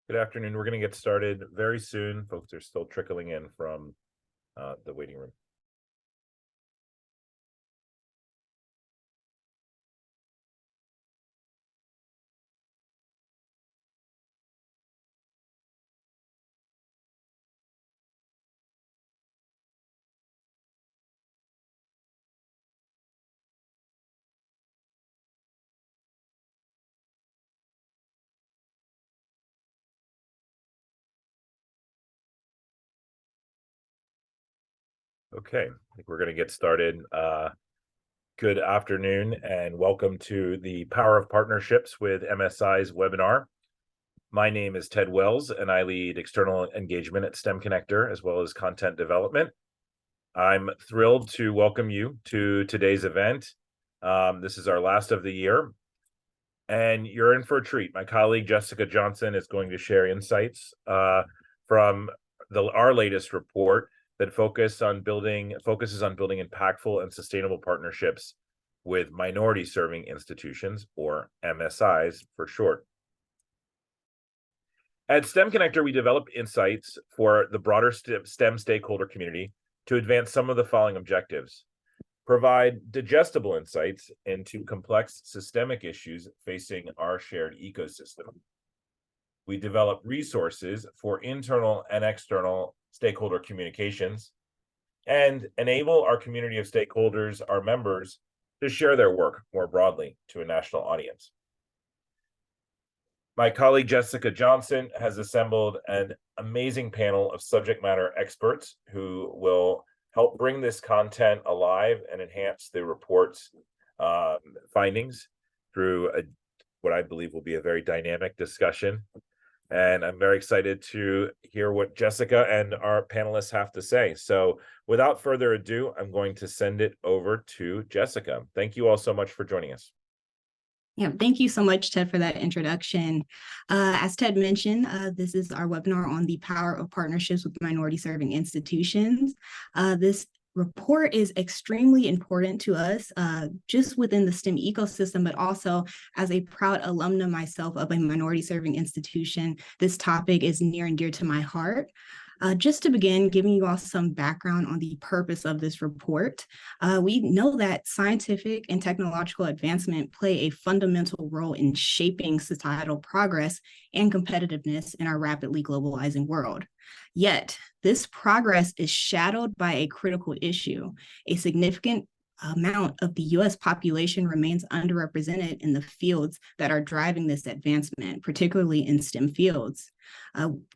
Good afternoon. We're going to get started very soon. Folks are still trickling in from the waiting room. Okay, I think we're going to get started. Good afternoon and welcome to the Power of Partnerships with MSI's webinar. My name is Ted Wells and I lead external engagement at STEMconnector as well as content development. I'm thrilled to welcome you to today's event. This is our last of the year and you're in for a treat. My colleague Jessica Johnson is going to share insights from our latest report that focuses on building impactful and sustainable partnerships with minority serving institutions, or MSIs for short. At STEMconnector, we develop insights for the broader STEM stakeholder community to advance some of the following objectives: provide digestible insights into complex systemic issues facing our shared ecosystem. We develop resources for internal and external stakeholder communications and enable our community of stakeholders, our members, to share their work more broadly to a national audience. My colleague Jessica Johnson has assembled an amazing panel of subject matter experts who will help bring this content alive and enhance the report's findings through what I believe will be a very dynamic discussion. And I'm very excited to hear what Jessica and our panelists have to say. So without further ado, I'm going to send it over to Jessica. Thank you all so much for joining us. Yeah, thank you so much, Ted, for that introduction. As Ted mentioned, this is our webinar on the power of partnerships with minority serving institutions. This report is extremely important to us, just within the STEM ecosystem, but also as a proud alumna myself of a minority serving institution, this topic is near and dear to my heart. Just to begin, giving you all some background on the purpose of this report, we know that scientific and technological advancement play a fundamental role in shaping societal progress and competitiveness in our rapidly globalizing world. Yet, this progress is shadowed by a critical issue. A significant amount of the U.S. population remains underrepresented in the fields that are driving this advancement, particularly in STEM fields.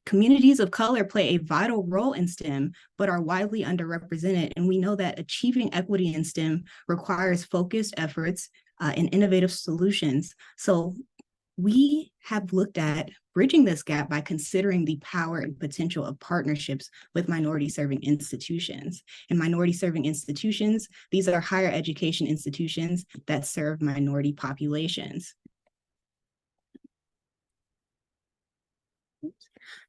Communities of color play a vital role in STEM, but are widely underrepresented, and we know that achieving equity in STEM requires focused efforts and innovative solutions. So we have looked at bridging this gap by considering the power and potential of partnerships with minority serving institutions. And minority serving institutions, these are higher education institutions that serve minority populations.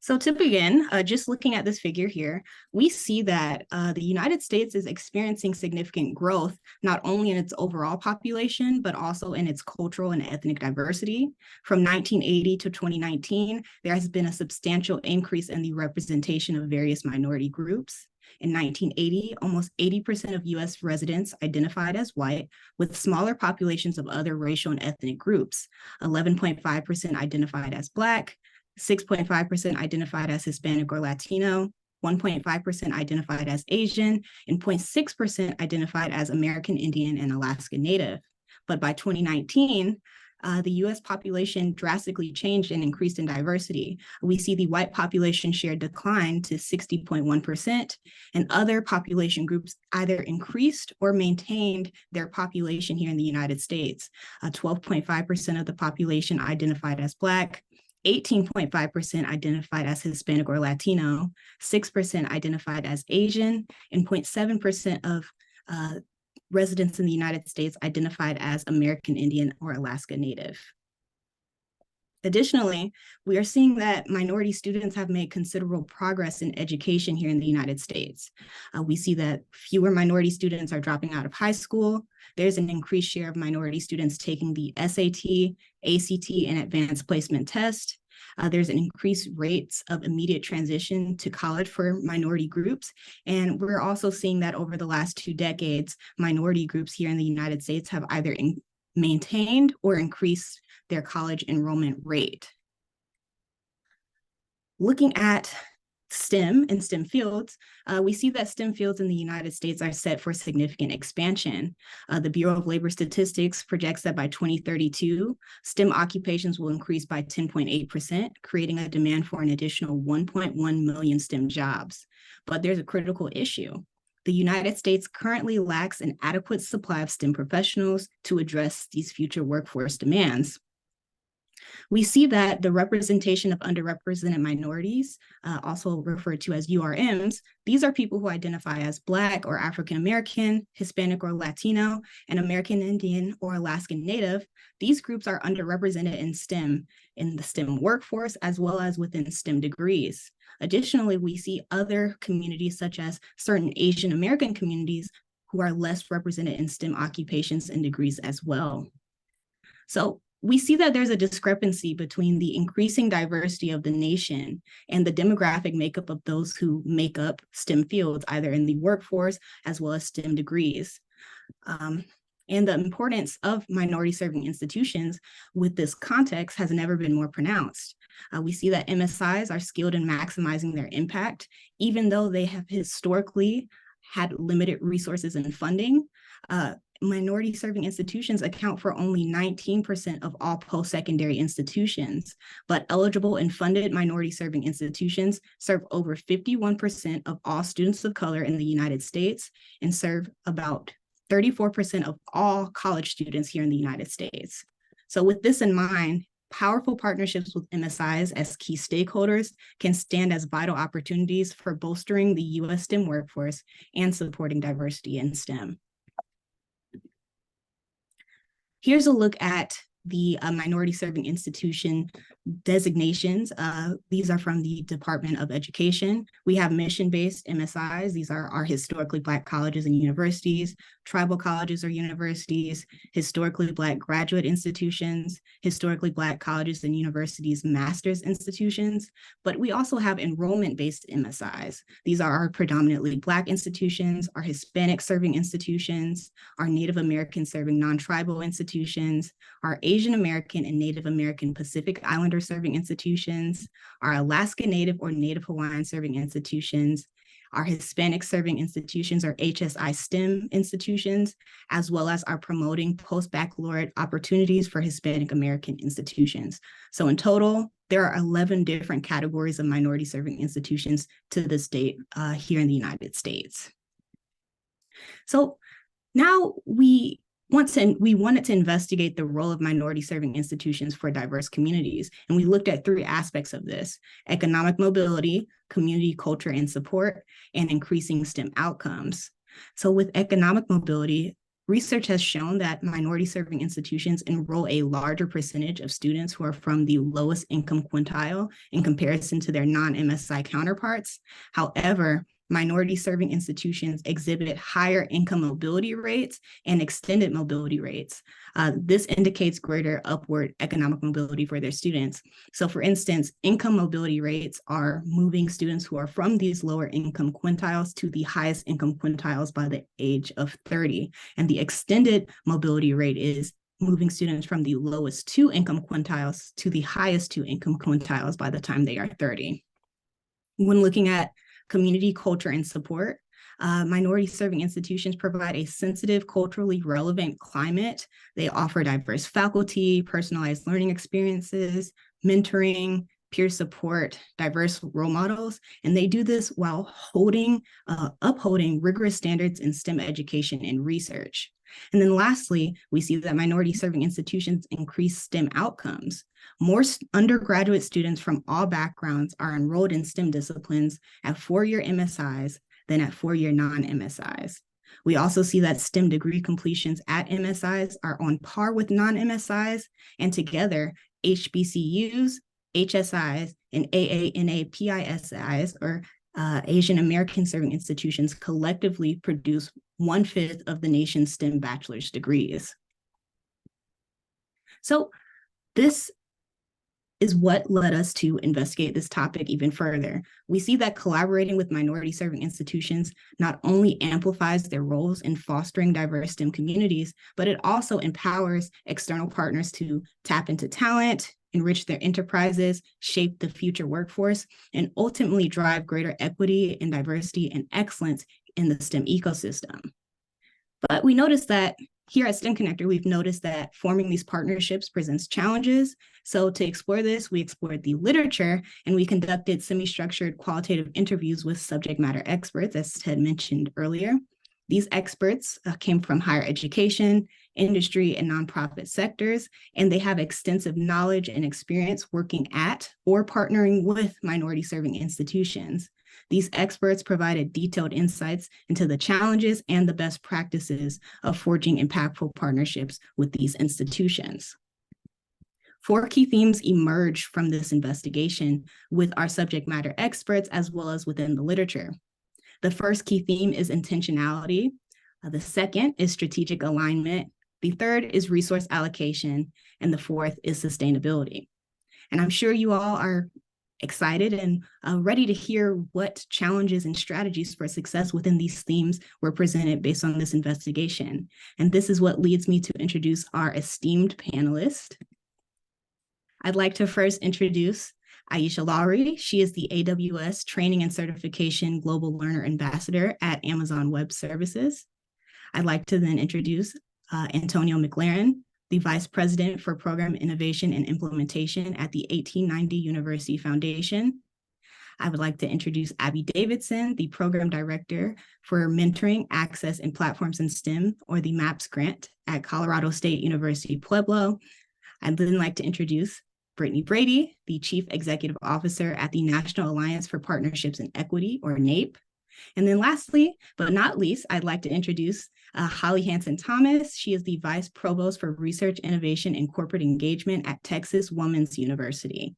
So to begin, just looking at this figure here, we see that the United States is experiencing significant growth, not only in its overall population, but also in its cultural and ethnic diversity. From 1980 to 2019, there has been a substantial increase in the representation of various minority groups. In 1980, almost 80% of US residents identified as white, with smaller populations of other racial and ethnic groups. 11.5% identified as Black, 6.5% identified as Hispanic or Latino, 1.5% identified as Asian, and 0.6% identified as American Indian and Alaska Native. But by 2019, the US population drastically changed and increased in diversity. We see the white population share decline to 60.1%, and other population groups either increased or maintained their population here in the United States. 12.5% of the population identified as Black, 18.5% identified as Hispanic or Latino, 6% identified as Asian, and 0.7% of residents in the United States identified as American Indian or Alaska Native. Additionally, we are seeing that minority students have made considerable progress in education here in the United States. We see that fewer minority students are dropping out of high school. There's an increased share of minority students taking the SAT, ACT, and advanced placement test. There's an increased rates of immediate transition to college for minority groups. And we're also seeing that over the last 2 decades, minority groups here in the United States have either maintained or increased their college enrollment rate. Looking at STEM and STEM fields, we see that STEM fields in the United States are set for significant expansion. The Bureau of Labor Statistics projects that by 2032, STEM occupations will increase by 10.8%, creating a demand for an additional 1.1 million STEM jobs. But there's a critical issue. The United States currently lacks an adequate supply of STEM professionals to address these future workforce demands. We see that the representation of underrepresented minorities, also referred to as URMs, these are people who identify as Black or African American, Hispanic or Latino, and American Indian or Alaskan Native. These groups are underrepresented in STEM, in the STEM workforce, as well as within STEM degrees. Additionally, we see other communities such as certain Asian American communities who are less represented in STEM occupations and degrees as well. So we see that there's a discrepancy between the increasing diversity of the nation and the demographic makeup of those who make up STEM fields, either in the workforce as well as STEM degrees. And the importance of minority serving institutions with this context has never been more pronounced. We see that MSIs are skilled in maximizing their impact, even though they have historically had limited resources and funding. Minority serving institutions account for only 19% of all post-secondary institutions, but eligible and funded minority serving institutions serve over 51% of all students of color in the United States and serve about 34% of all college students here in the United States. So with this in mind, powerful partnerships with MSIs as key stakeholders can stand as vital opportunities for bolstering the U.S. STEM workforce and supporting diversity in STEM. Here's a look at the minority serving institution designations. These are from the Department of Education. We have mission-based MSIs. These are our historically Black colleges and universities, tribal colleges or universities, historically Black graduate institutions, historically Black colleges and universities, master's institutions, but we also have enrollment-based MSIs. These are our predominantly Black institutions, our Hispanic serving institutions, our Native American serving non-tribal institutions, our Asian American and Native American Pacific Islander serving institutions, our Alaska Native or Native Hawaiian serving institutions, our Hispanic serving institutions or HSI STEM institutions, as well as our promoting post-baccalaureate opportunities for Hispanic American institutions. So in total, there are 11 different categories of minority serving institutions to this date here in the United States. So now we wanted to investigate the role of minority serving institutions for diverse communities. And we looked at 3 aspects of this: economic mobility, community culture and support, and increasing STEM outcomes. So with economic mobility, research has shown that minority serving institutions enroll a larger percentage of students who are from the lowest income quintile in comparison to their non-MSI counterparts. However, minority serving institutions exhibit higher income mobility rates and extended mobility rates. This indicates greater upward economic mobility for their students. So for instance, income mobility rates are moving students who are from these lower income quintiles to the highest income quintiles by the age of 30. And the extended mobility rate is moving students from the lowest 2 income quintiles to the highest 2 income quintiles by the time they are 30. When looking at community culture and support, minority serving institutions provide a sensitive, culturally relevant climate. They offer diverse faculty, personalized learning experiences, mentoring, peer support, diverse role models, and they do this while upholding rigorous standards in STEM education and research. And then lastly, we see that minority serving institutions increase STEM outcomes. More undergraduate students from all backgrounds are enrolled in STEM disciplines at 4-year MSIs than at 4-year non-MSIs. We also see that STEM degree completions at MSIs are on par with non-MSIs, and together HBCUs, HSIs, and AANAPISIs, or Asian American serving institutions, collectively produce 1/5 of the nation's STEM bachelor's degrees. So this is what led us to investigate this topic even further. We see that collaborating with minority serving institutions not only amplifies their roles in fostering diverse STEM communities, but it also empowers external partners to tap into talent, enrich their enterprises, shape the future workforce, and ultimately drive greater equity and diversity and excellence in the STEM ecosystem. But we noticed that here at STEMconnector, we've noticed that forming these partnerships presents challenges. So to explore this, we explored the literature and we conducted semi-structured qualitative interviews with subject matter experts, as Ted mentioned earlier. These experts came from higher education, industry, and nonprofit sectors, and they have extensive knowledge and experience working at or partnering with minority serving institutions. These experts provided detailed insights into the challenges and the best practices of forging impactful partnerships with these institutions. 4 key themes emerged from this investigation with our subject matter experts as well as within the literature. The first key theme is intentionality. The second is strategic alignment. The third is resource allocation. And the fourth is sustainability. And I'm sure you all are excited and ready to hear what challenges and strategies for success within these themes were presented based on this investigation. And this is what leads me to introduce our esteemed panelists. I'd like to first introduce Aisha Lowry. She is the AWS Training and Certification Global Learner Ambassador at Amazon Web Services. I'd like to then introduce Antonio McLaren, the Vice President for Program Innovation and Implementation at the 1890 University Foundation. I would like to introduce Abby Davidson, the Program Director for Mentoring, Access, and Platforms in STEM, or the MAPS grant at Colorado State University, Pueblo. I'd then like to introduce Brittany Brady, the Chief Executive Officer at the National Alliance for Partnerships and Equity, or NAPE. And then lastly, but not least, I'd like to introduce Holly Hanson-Thomas. She is the Vice Provost for Research, Innovation, and Corporate Engagement at Texas Women's University.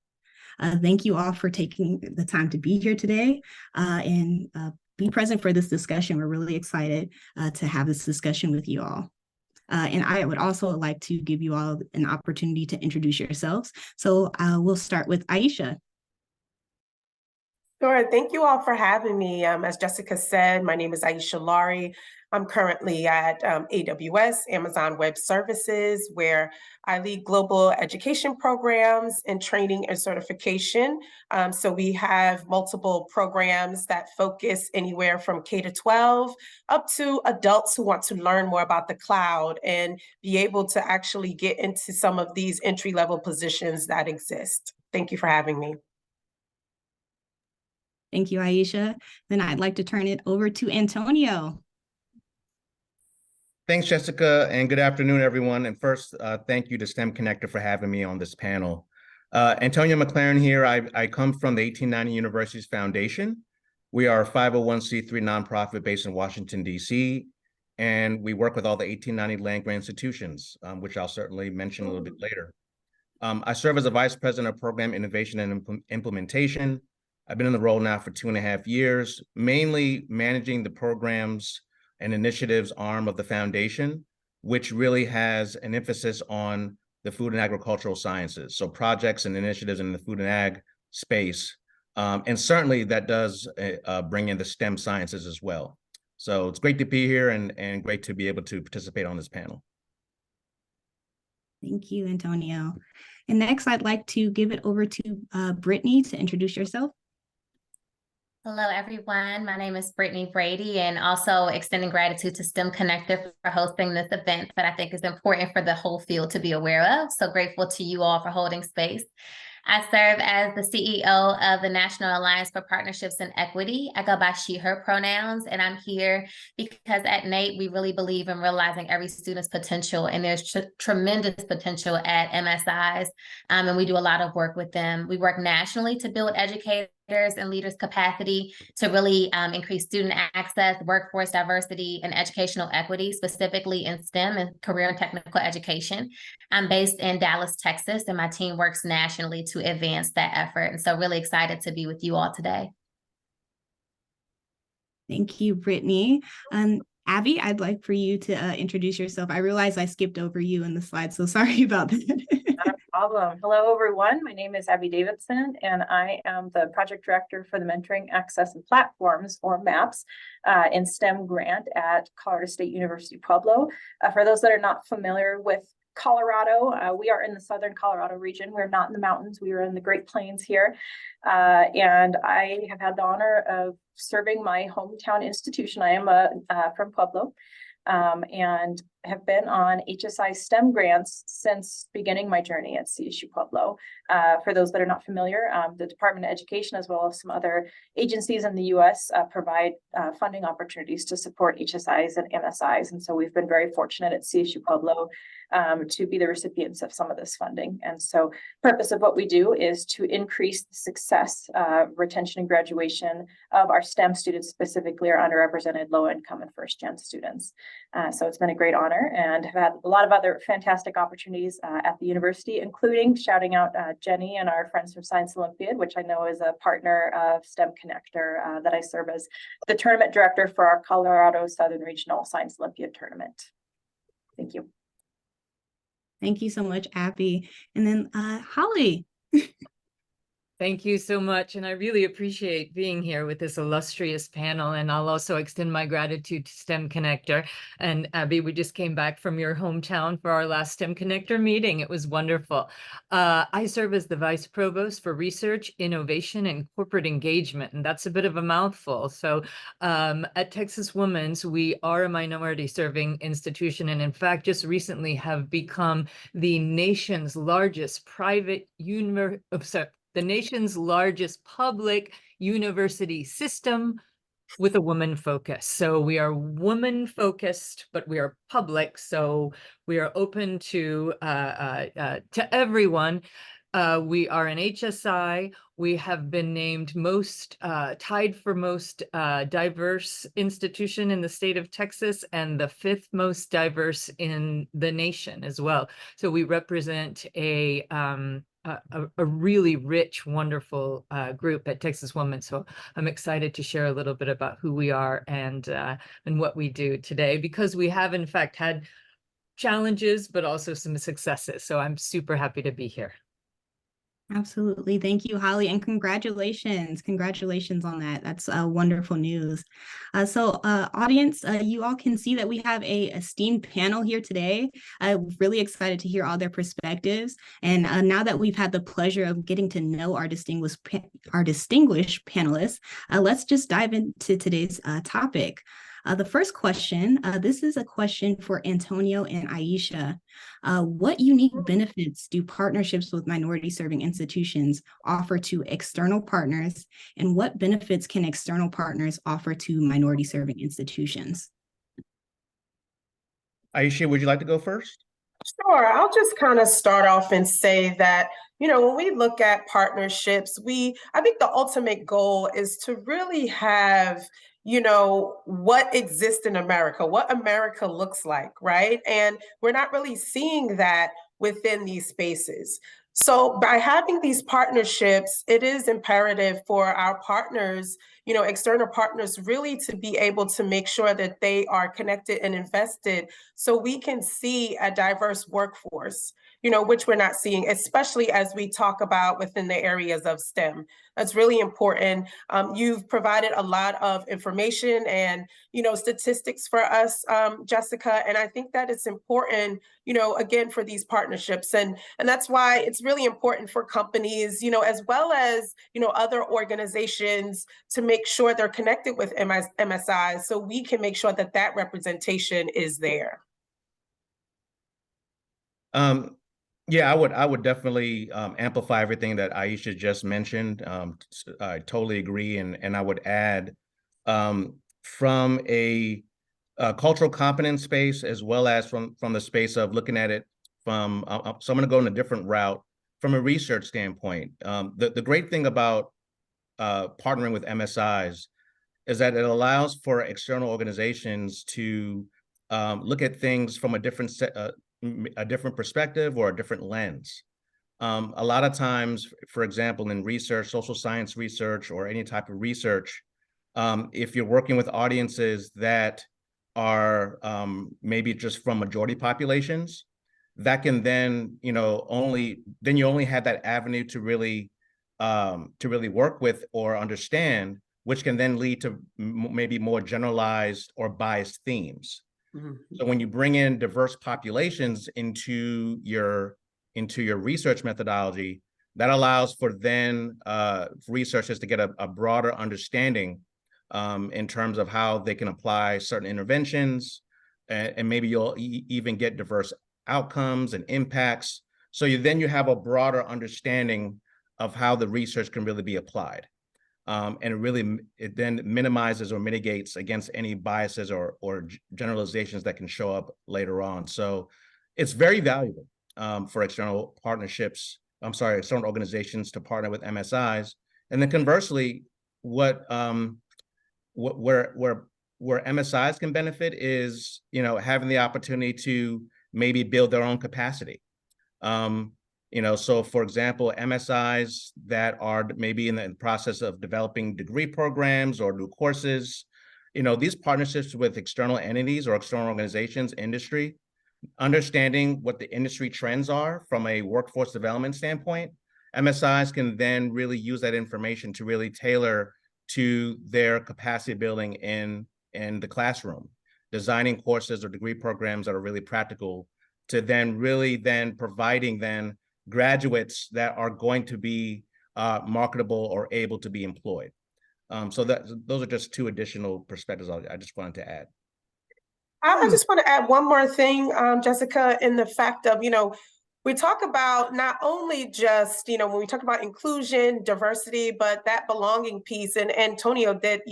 Thank you all for taking the time to be here today and be present for this discussion. We're really excited to have this discussion with you all. And I would also like to give you all an opportunity to introduce yourselves. So we'll start with Aisha. Sure. Thank you all for having me. As Jessica said, my name is Aisha Lowry. I'm currently at AWS, Amazon Web Services, where I lead global education programs and training and certification. So we have multiple programs that focus anywhere from K to 12 up to adults who want to learn more about the cloud and be able to actually get into some of these entry-level positions that exist. Thank you for having me. Thank you, Aisha. Then I'd like to turn it over to Antonio. Thanks, Jessica, and good afternoon, everyone. And first, thank you to STEMconnector for having me on this panel. Antonio McLaren here. I come from the 1890 University's Foundation. We are a 501c3 nonprofit based in Washington, D.C., and we work with all the 1890 land-grant institutions, which I'll certainly mention a little bit later. I serve as a Vice President of Program Innovation and Implementation. I've been in the role now for 2.5 years, mainly managing the programs and initiatives arm of the foundation, which really has an emphasis on the food and agricultural sciences. So projects and initiatives in the food and ag space. And certainly that does bring in the STEM sciences as well. So it's great to be here and great to be able to participate on this panel. Thank you, Antonio. And next, I'd like to give it over to Brittany to introduce yourself. Hello, everyone. My name is Brittany Brady, and also extending gratitude to STEMconnector for hosting this event that I think is important for the whole field to be aware of. So grateful to you all for holding space. I serve as the CEO of the National Alliance for Partnerships and Equity. I go by she, her pronouns, and I'm here because at NAPE, we really believe in realizing every student's potential, and there's tremendous potential at MSIs, and we do a lot of work with them. We work nationally to build educators and leaders' capacity to really increase student access, workforce diversity, and educational equity, specifically in STEM and career and technical education. I'm based in Dallas, Texas, and my team works nationally to advance that effort. And so really excited to be with you all today. Thank you, Brittany. Abby, I'd like for you to introduce yourself. I realize I skipped over you in the slide, so sorry about that. Problem. Hello, everyone. My name is Abby Davidson, and I am the project director for the Mentoring Access and Platforms, or MAPS, in STEM grant at Colorado State University Pueblo. For those that are not familiar with Colorado, we are in the southern Colorado region. We're not in the mountains. We are in the Great Plains here. And I have had the honor of serving my hometown institution. I am from Pueblo. And have been on HSI STEM grants since beginning my journey at CSU Pueblo. For those that are not familiar, the Department of Education, as well as some other agencies in the US, provide funding opportunities to support HSIs and MSIs. And so we've been very fortunate at CSU Pueblo to be the recipients of some of this funding. And so purpose of what we do is to increase the success, retention and graduation of our STEM students, specifically our underrepresented, low income and first gen students. So it's been a great honor, and have had a lot of other fantastic opportunities at the university, including shouting out Jenny and our friends from Science Olympiad, which I know is a partner of STEMconnector, that I serve as the tournament director for our Colorado Southern Regional Science Olympiad tournament. Thank you. Thank you so much, Abby. And then Holly. Thank you so much. And I really appreciate being here with this illustrious panel. And I'll also extend my gratitude to STEMconnector. And Abby, we just came back from your hometown for our last STEMconnector meeting. It was wonderful. I serve as the Vice Provost for Research, Innovation, and Corporate Engagement. And that's a bit of a mouthful. So at Texas Women's, we are a minority serving institution. And in fact, just recently have become the nation's largest private the nation's largest public university system with a woman focus. So we are woman focused, but we are public. So we are open to everyone. We are an HSI. We have been named tied for most diverse institution in the state of Texas, and the 5th most diverse in the nation as well. So we represent a really rich, wonderful group at Texas Women. So I'm excited to share a little bit about who we are and what we do today, because we have in fact had challenges, but also some successes. So I'm super happy to be here. Absolutely. Thank you, Holly, and congratulations. Congratulations on that. That's wonderful news. Audience, you all can see that we have a esteemed panel here today. I'm really excited to hear all their perspectives. And now that we've had the pleasure of getting to know our distinguished panelists, let's just dive into today's topic. The first question, this is a question for Antonio and Aisha. What unique benefits do partnerships with minority serving institutions offer to external partners, and what benefits can external partners offer to minority serving institutions? Aisha, would you like to go first? Sure. I'll just kind of start off and say that, when we look at partnerships, I think the ultimate goal is to really have what exists in America, what America looks like, right? And we're not really seeing that within these spaces. So by having these partnerships, it is imperative for our partners, external partners, really to be able to make sure that they are connected and invested so we can see a diverse workforce, which we're not seeing, especially as we talk about within the areas of STEM. That's really important. You've provided a lot of information and, statistics for us, Jessica, and I think that it's important, again, for these partnerships. And that's why it's really important for companies, as well as, other organizations to make sure they're connected with MSIs so we can make sure that that representation is there. Yeah, I would definitely amplify everything that Aisha just mentioned. I totally agree, and I would add from a cultural competence space, as well as from the space of looking at it from. So I'm going to go in a different route from a research standpoint. The great thing about partnering with MSIs is that it allows for external organizations to look at things from a different perspective or a different lens. A lot of times, for example, in research, social science research, or any type of research, if you're working with audiences that are maybe just from majority populations, that can then, you only have that avenue to really work with or understand, which can then lead to maybe more generalized or biased themes. So when you bring in diverse populations into your research methodology, that allows for then researchers to get a broader understanding in terms of how they can apply certain interventions, and maybe you'll even get diverse outcomes and impacts. So you have a broader understanding of how the research can really be applied. And it then minimizes or mitigates against any biases or generalizations that can show up later on. So it's very valuable for external organizations to partner with MSIs. And then conversely, where MSIs can benefit is, having the opportunity to maybe build their own capacity. So for example, MSIs that are maybe in the process of developing degree programs or new courses, these partnerships with external entities or external organizations, industry, understanding what the industry trends are from a workforce development standpoint, MSIs can then really use that information to really tailor to their capacity building in the classroom, designing courses or degree programs that are really practical, to then really providing graduates that are going to be marketable or able to be employed. So those are just two additional perspectives I just wanted to add. I just want to add one more thing, Jessica, in the fact of, we talk about not only just, when we talk about inclusion, diversity, but that belonging piece, and Antonio did,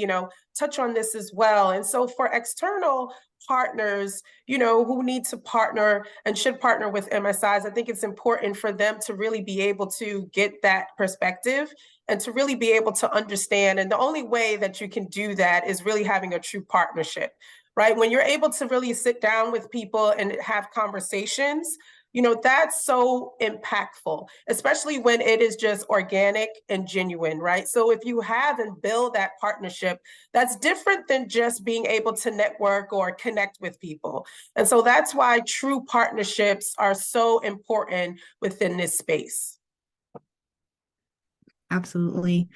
touch on this as well. And so for external partners, who need to partner and should partner with MSIs, I think it's important for them to really be able to get that perspective and to really be able to understand. And the only way that you can do that is really having a true partnership, right? When you're able to really sit down with people and have conversations, that's so impactful, especially when it is just organic and genuine, right? So if you have and build that partnership, that's different than just being able to network or connect with people. And so that's why true partnerships are so important within this space. Absolutely.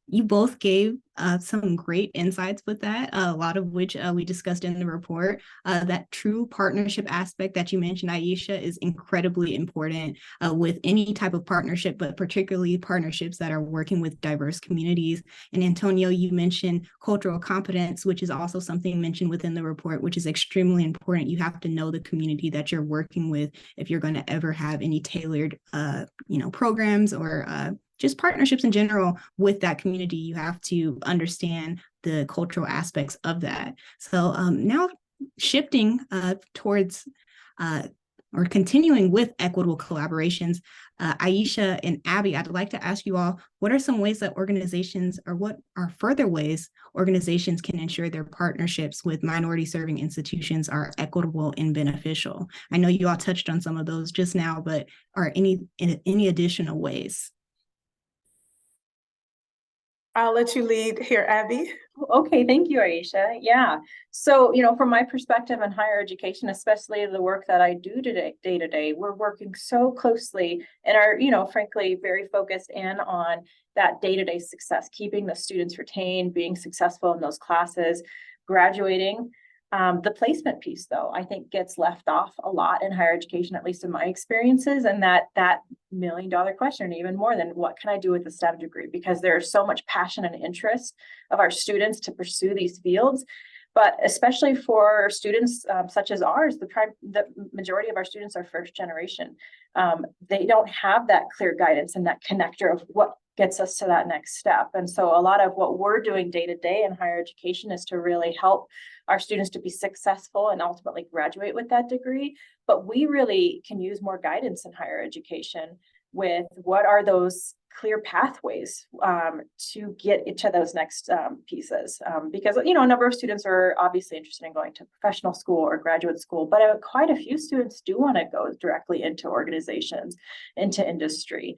You both gave some great insights with that, a lot of which we discussed in the report. That true partnership aspect that you mentioned, Aisha, is incredibly important with any type of partnership, but particularly partnerships that are working with diverse communities. And Antonio, you mentioned cultural competence, which is also something mentioned within the report, which is extremely important. You have to know the community that you're working with if you're going to ever have any tailored, programs or just partnerships in general with that community. You have to understand the cultural aspects of that. So now shifting towards or continuing with equitable collaborations, Aisha and Abby, I'd like to ask you all, what are some ways that organizations, or what are further ways organizations can ensure their partnerships with minority serving institutions are equitable and beneficial? I know you all touched on some of those just now, but are any additional ways? I'll let you lead here, Abby. Okay, thank you, Aisha. Yeah. So, from my perspective in higher education, especially the work that I do today, day to day, we're working so closely and are, frankly, very focused in on that day-to-day success, keeping the students retained, being successful in those classes, graduating. The placement piece, though, I think gets left off a lot in higher education, at least in my experiences, and that million-dollar question, even more than what can I do with a STEM degree? Because there's so much passion and interest of our students to pursue these fields. But especially for students such as ours, the majority of our students are first generation. They don't have that clear guidance and that connector of what gets us to that next step. And so a lot of what we're doing day to day in higher education is to really help our students to be successful and ultimately graduate with that degree. But we really can use more guidance in higher education with what are those clear pathways to get into those next pieces. Because, a number of students are obviously interested in going to professional school or graduate school, but quite a few students do want to go directly into organizations, into industry.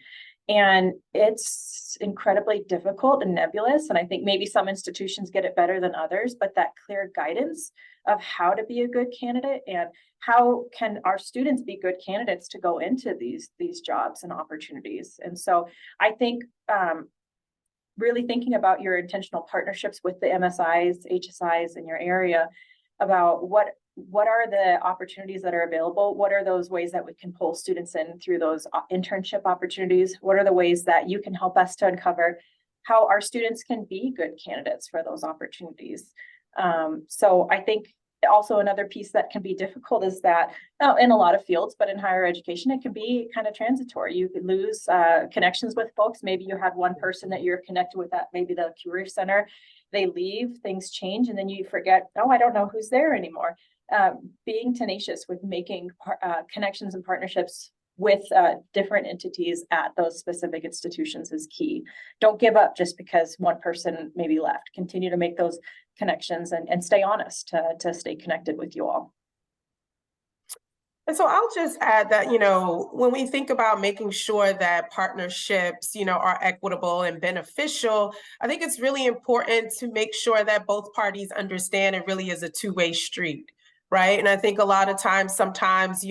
And it's incredibly difficult and nebulous. And I think maybe some institutions get it better than others, but that clear guidance of how to be a good candidate and how can our students be good candidates to go into these jobs and opportunities. And so I think really thinking about your intentional partnerships with the MSIs, HSIs in your area about what are the opportunities that are available? What are those ways that we can pull students in through those internship opportunities? What are the ways that you can help us to uncover how our students can be good candidates for those opportunities? So I think also another piece that can be difficult is that in a lot of fields, but in higher education, it can be kind of transitory. You could lose connections with folks. Maybe you had one person that you're connected with at maybe the career center. They leave, things change, and then you forget, oh, I don't know who's there anymore. Being tenacious with making connections and partnerships with different entities at those specific institutions is key. Don't give up just because one person maybe left. Continue to make those connections and stay honest to stay connected with you all. And so I'll just add that, when we think about making sure that partnerships, are equitable and beneficial, I think it's really important to make sure that both parties understand it really is a two-way street. Right. And I think a lot of times, sometimes,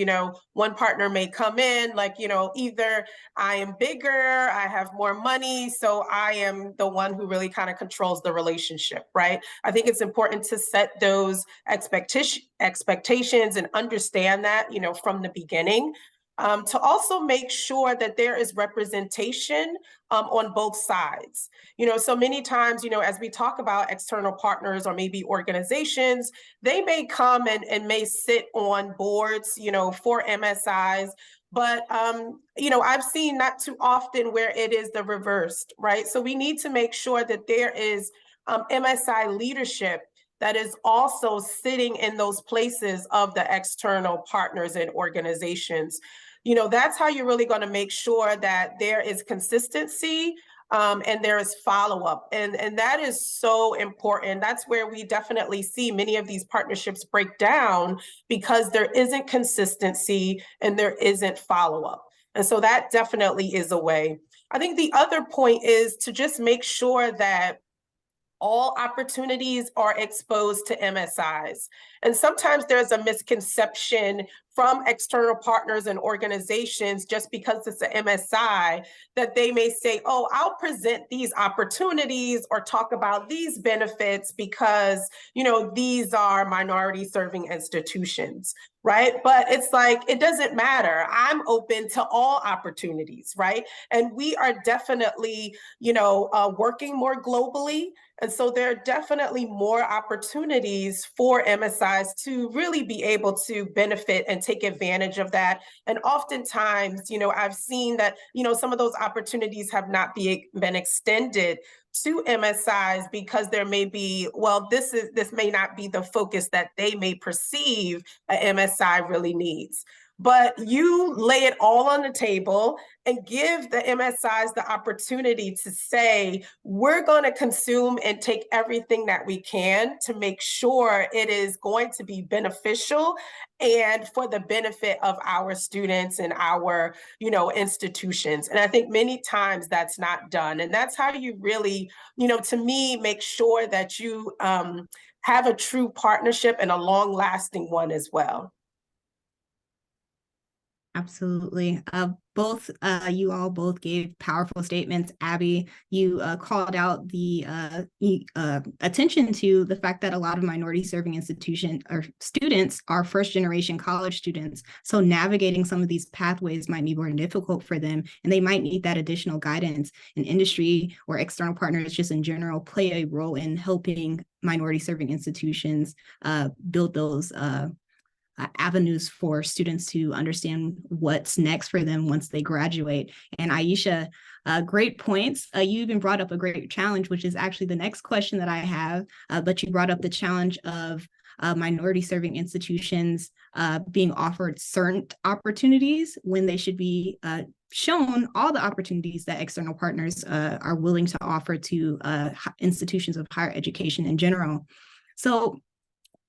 one partner may come in like, either I am bigger, I have more money, so I am the one who really kind of controls the relationship. Right. I think it's important to set those expectations and understand that, from the beginning. To also make sure that there is representation on both sides. So many times, as we talk about external partners or maybe organizations, they may come and may sit on boards, for MSIs. But, I've seen not too often where it is the reversed, right? So we need to make sure that there is MSI leadership that is also sitting in those places of the external partners and organizations. That's how you're really going to make sure that there is consistency and there is follow-up. And that is so important. That's where we definitely see many of these partnerships break down because there isn't consistency and there isn't follow-up. And so that definitely is a way. I think the other point is to just make sure that all opportunities are exposed to MSIs. And sometimes there's a misconception from external partners and organizations just because it's an MSI that they may say, oh, I'll present these opportunities or talk about these benefits because, these are minority serving institutions. Right. But it's like, it doesn't matter. I'm open to all opportunities. Right. And we are definitely, working more globally. And so there are definitely more opportunities for MSIs to really be able to benefit and take advantage of that. And oftentimes, I've seen that, some of those opportunities have not been extended to MSIs because there may be, this may not be the focus that they may perceive a MSI really needs. But you lay it all on the table and give the MSIs the opportunity to say, we're going to consume and take everything that we can to make sure it is going to be beneficial and for the benefit of our students and our, institutions. And I think many times that's not done. And that's how you really, to me, make sure that you have a true partnership and a long-lasting one as well. Absolutely. You all both gave powerful statements. Abby, you called out the attention to the fact that a lot of minority serving institution or students are first generation college students. So navigating some of these pathways might be more difficult for them, and they might need that additional guidance. And industry or external partners just in general play a role in helping minority serving institutions build those avenues for students to understand what's next for them once they graduate. And Aisha, great points. You even brought up a great challenge, which is actually the next question that I have, but you brought up the challenge of minority serving institutions being offered certain opportunities when they should be shown all the opportunities that external partners are willing to offer to institutions of higher education in general. So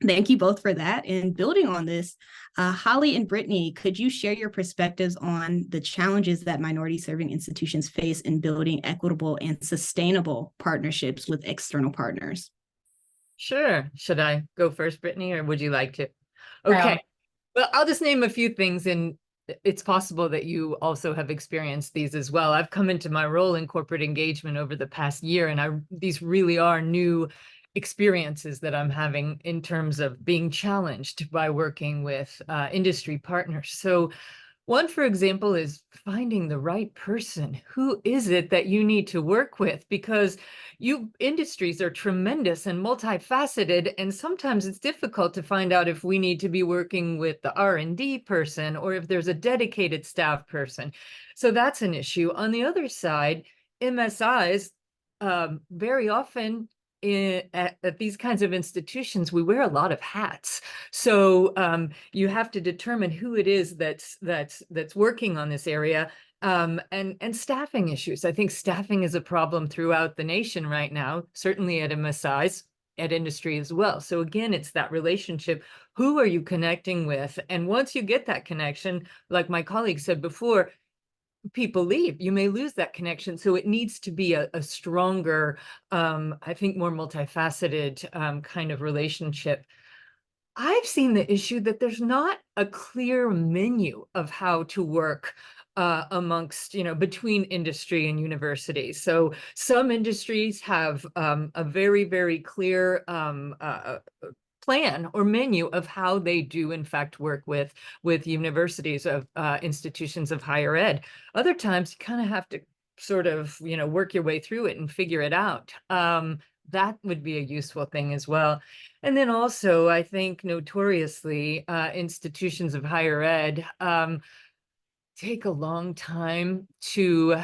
thank you both for that. And building on this, Holly and Brittany, could you share your perspectives on the challenges that minority serving institutions face in building equitable and sustainable partnerships with external partners? Sure. Should I go first, Brittany, or would you like to? Um, Okay. Well, I'll just name a few things, and it's possible that you also have experienced these as well. I've come into my role in corporate engagement over the past year, and these really are new experiences that I'm having in terms of being challenged by working with industry partners. So one, for example, is finding the right person. Who is it that you need to work with? Because industries are tremendous and multifaceted, and sometimes it's difficult to find out if we need to be working with the R&D person or if there's a dedicated staff person. So that's an issue. On the other side, MSIs very often at these kinds of institutions, we wear a lot of hats. So you have to determine who it is that's working on this area, and staffing issues. I think staffing is a problem throughout the nation right now, certainly at MSIs, at industry as well. So again, it's that relationship. Who are you connecting with? And once you get that connection, like my colleague said before, people leave, you may lose that connection. So it needs to be a stronger, I think more multifaceted kind of relationship. I've seen the issue that there's not a clear menu of how to work amongst, between industry and universities. So some industries have a very, very clear plan or menu of how they do in fact work with universities of institutions of higher ed. Other times you kind of have to sort of work your way through it and figure it out. That would be a useful thing as well. And then also, I think notoriously institutions of higher ed take a long time to,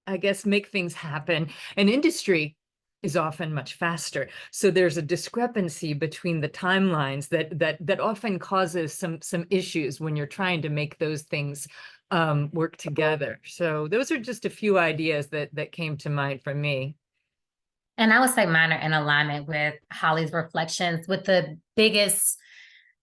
I guess, make things happen. And industry is often much faster. So there's a discrepancy between the timelines that often causes some issues when you're trying to make those things work together. So those are just a few ideas that came to mind for me. And I would say mine are in alignment with Holly's reflections, with the biggest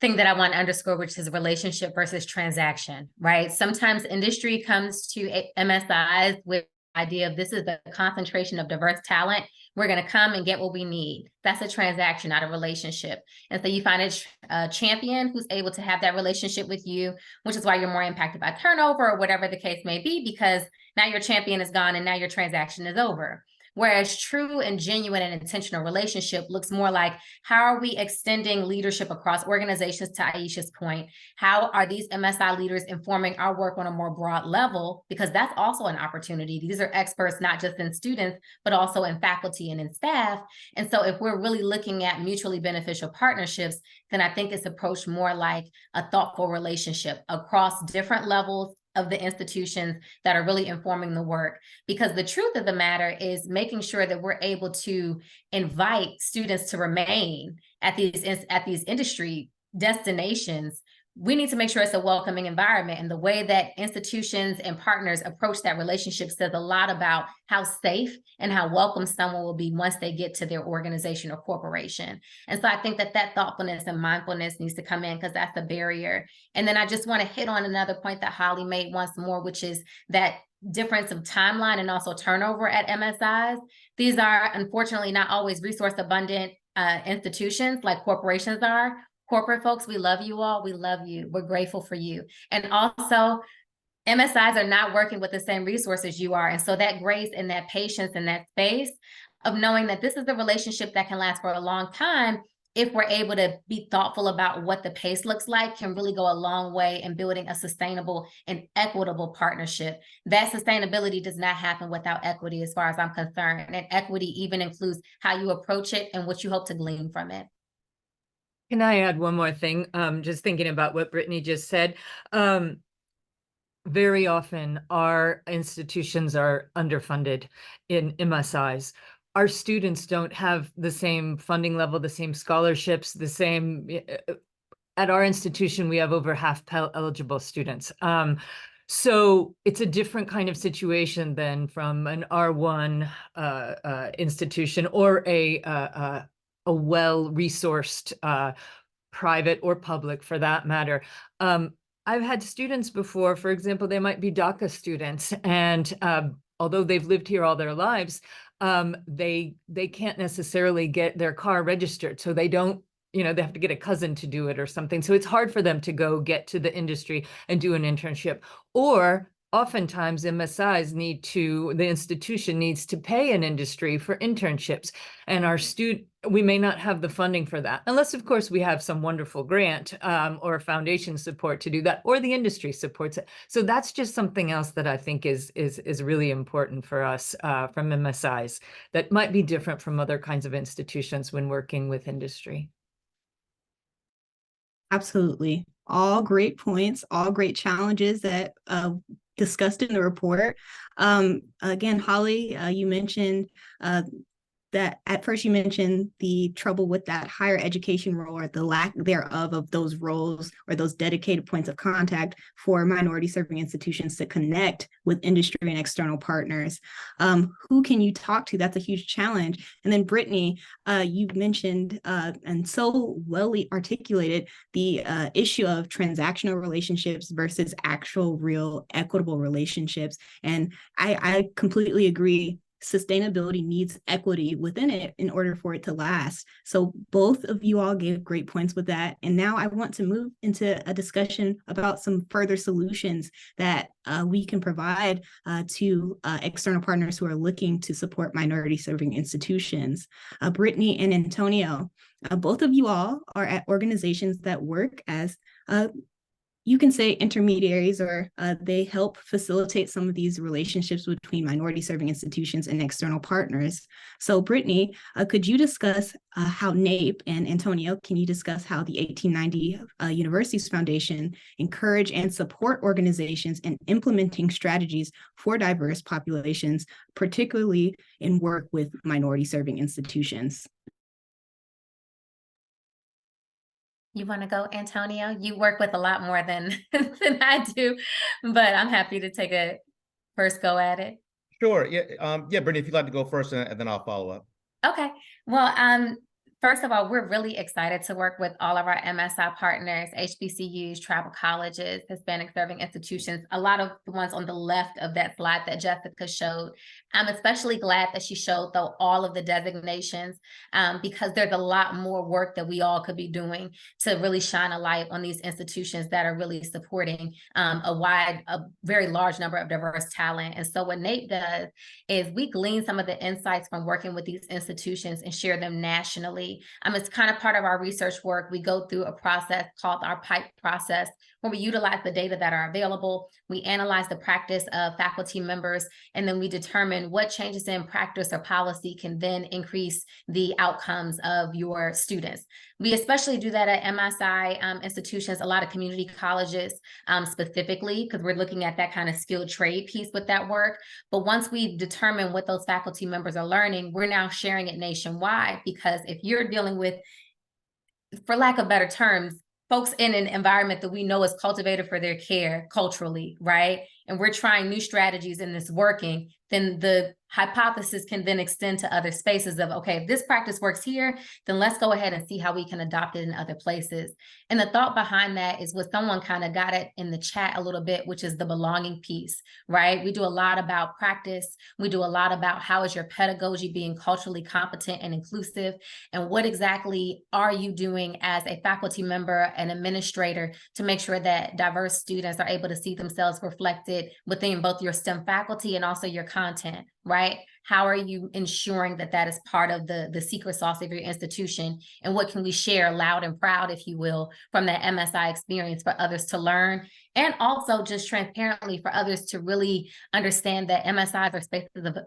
thing that I want to underscore, which is relationship versus transaction, right? Sometimes industry comes to MSIs with the idea of this is the concentration of diverse talent. We're going to come and get what we need. That's a transaction, not a relationship. And so you find a champion who's able to have that relationship with you, which is why you're more impacted by turnover or whatever the case may be, because now your champion is gone and now your transaction is over. Whereas true and genuine and intentional relationship looks more like, how are we extending leadership across organizations, to Aisha's point? How are these MSI leaders informing our work on a more broad level? Because that's also an opportunity. These are experts, not just in students, but also in faculty and in staff. And so if we're really looking at mutually beneficial partnerships, then I think it's approached more like a thoughtful relationship across different levels of the institutions that are really informing the work. Because the truth of the matter is making sure that we're able to invite students to remain at these industry destinations. We need to make sure it's a welcoming environment. And the way that institutions and partners approach that relationship says a lot about how safe and how welcome someone will be once they get to their organization or corporation. And so I think that thoughtfulness and mindfulness needs to come in, because that's a barrier. And then I just want to hit on another point that Holly made once more, which is that difference of timeline and also turnover at MSIs. These are unfortunately not always resource abundant institutions like corporations are. Corporate folks, we love you all. We love you. We're grateful for you. And also, MSIs are not working with the same resources you are. And so that grace and that patience and that space of knowing that this is a relationship that can last for a long time, if we're able to be thoughtful about what the pace looks like, can really go a long way in building a sustainable and equitable partnership. That sustainability does not happen without equity, as far as I'm concerned. And equity even includes how you approach it and what you hope to glean from it. Can I add one more thing? Just thinking about what Brittany just said. Very often our institutions are underfunded in MSIs. Our students don't have the same funding level, the same scholarships, the same. At our institution, we have over half Pell eligible students. So it's a different kind of situation than from an R1 institution or a well-resourced private or public, for that matter. I've had students before, for example, they might be DACA students, and although they've lived here all their lives, they can't necessarily get their car registered. So they don't, you know, they have to get a cousin to do it or something. So it's hard for them to go get to the industry and do an internship. Or oftentimes MSIs the institution needs to pay an industry for internships. And we may not have the funding for that, unless of course we have some wonderful grant or foundation support to do that, or the industry supports it. So that's just something else that I think is really important for us from MSIs that might be different from other kinds of institutions when working with industry. Absolutely. All great points, all great challenges that discussed in the report. Again, Holly, you mentioned that at first you mentioned the trouble with that higher education role, or the lack thereof of those roles or those dedicated points of contact for minority serving institutions to connect with industry and external partners. Who can you talk to? That's a huge challenge. And then Brittany, you mentioned and so well articulated the issue of transactional relationships versus actual real equitable relationships. And I completely agree. Sustainability needs equity within it in order for it to last. So both of you all gave great points with that. And now I want to move into a discussion about some further solutions that we can provide to external partners who are looking to support minority serving institutions. Brittany and Antonio, both of you all are at organizations that work as you can say intermediaries, or they help facilitate some of these relationships between minority serving institutions and external partners. So Brittany, could you discuss how NAEP, and Antonio, can you discuss how the 1890 Universities Foundation encourage and support organizations in implementing strategies for diverse populations, particularly in work with minority serving institutions? You want to go, Antonio? You work with a lot more than than I do, but I'm happy to take a first go at it. Sure. Yeah. Brittany, if you'd like to go first, and then I'll follow up. Okay. Well, first of all, we're really excited to work with all of our MSI partners, HBCUs, tribal colleges, Hispanic serving institutions, a lot of the ones on the left of that slide that Jessica showed. I'm especially glad that she showed, though, all of the designations, because there's a lot more work that we all could be doing to really shine a light on these institutions that are really supporting a very large number of diverse talent. And so what NAEP does is we glean some of the insights from working with these institutions and share them nationally. It's kind of part of our research work. We go through a process called our PIPE process, where we utilize the data that are available. We analyze the practice of faculty members, and then we determine what changes in practice or policy can then increase the outcomes of your students. We especially do that at MSI institutions, a lot of community colleges specifically, because we're looking at that kind of skilled trade piece with that work. But once we determine what those faculty members are learning, we're now sharing it nationwide, because if you're dealing with, for lack of better terms, folks in an environment that we know is cultivated for their care culturally, right? And we're trying new strategies and it's working, then the hypothesis can then extend to other spaces of, okay, if this practice works here, then let's go ahead and see how we can adopt it in other places. And the thought behind that is what someone kind of got it in the chat a little bit, which is the belonging piece, right? We do a lot about practice. We do a lot about how is your pedagogy being culturally competent and inclusive, and what exactly are you doing as a faculty member and administrator to make sure that diverse students are able to see themselves reflected within both your STEM faculty and also your content, right? How are you ensuring that that is part of the secret sauce of your institution? And what can we share loud and proud, if you will, from that MSI experience for others to learn? And also just transparently for others to really understand that MSIs are spaces of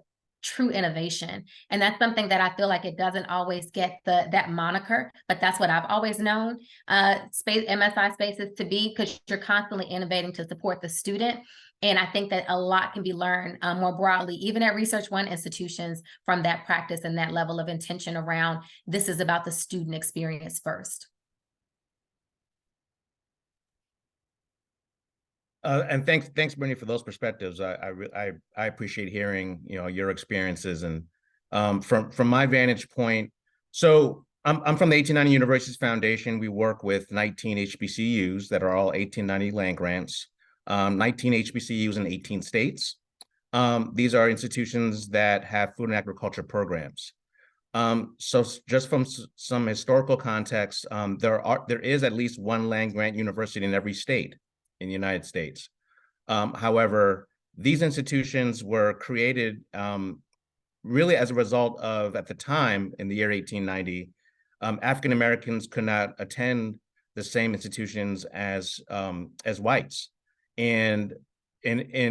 true innovation. And that's something that I feel like it doesn't always get that moniker, but that's what I've always known MSI spaces to be, because you're constantly innovating to support the student. And I think that a lot can be learned more broadly, even at Research One institutions, from that practice and that level of intention around this is about the student experience first. And thanks, Brittany, for those perspectives. I appreciate hearing your experiences, and from my vantage point. So I'm from the 1890 Universities Foundation. We work with 19 HBCUs that are all 1890 land grants, 19 HBCUs in 18 states. These are institutions that have food and agriculture programs. So just from some historical context, there is at least one land-grant university in every state in the United States. However, these institutions were created really as a result of, at the time, in the year 1890, African Americans could not attend the same institutions as whites, and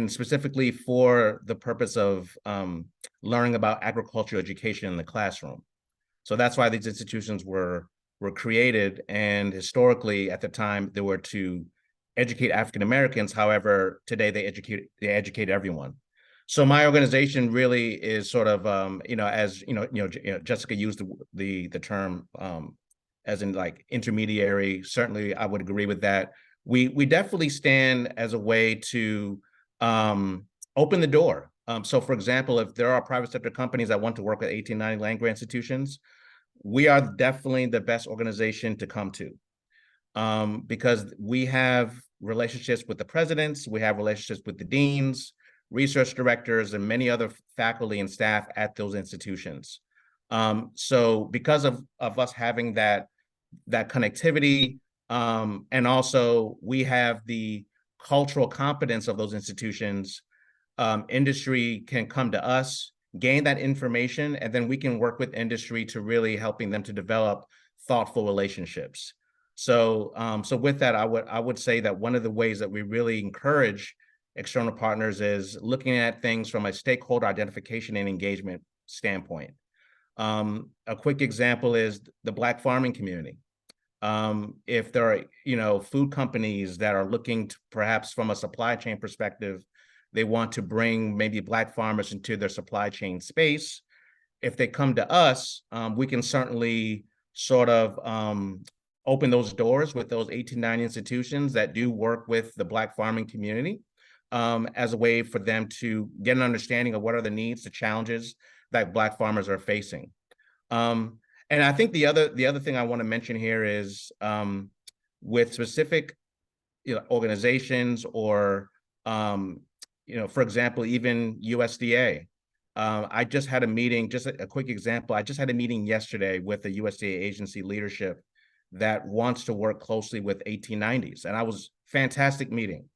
specifically for the purpose of learning about agricultural education in the classroom. So that's why these institutions were created, and historically at the time they were to educate African Americans. However, today they educate everyone. So my organization really is sort of as Jessica used the term as in like intermediary. Certainly I would agree with that. We definitely stand as a way to open the door. So for example, if there are private sector companies that want to work with 1890 land-grant institutions, we are definitely the best organization to come to, because we have relationships with the presidents, we have relationships with the deans, research directors, and many other faculty and staff at those institutions. So because of us having that connectivity, and also we have the cultural competence of those institutions, industry can come to us, gain that information, and then we can work with industry to really helping them to develop thoughtful relationships. So, so with that, I would say that one of the ways that we really encourage external partners is looking at things from a stakeholder identification and engagement standpoint. A quick example is the Black farming community. If there are, food companies that are looking to, perhaps from a supply chain perspective, they want to bring maybe Black farmers into their supply chain space. If they come to us, we can certainly sort of open those doors with those 1890 institutions that do work with the Black farming community, as a way for them to get an understanding of what are the needs, the challenges that Black farmers are facing. And I think the other thing I want to mention here is with specific organizations or for example, even USDA. I just had a meeting, just a quick example. I just had a meeting yesterday with the USDA agency leadership that wants to work closely with 1890s. And I was fantastic meeting.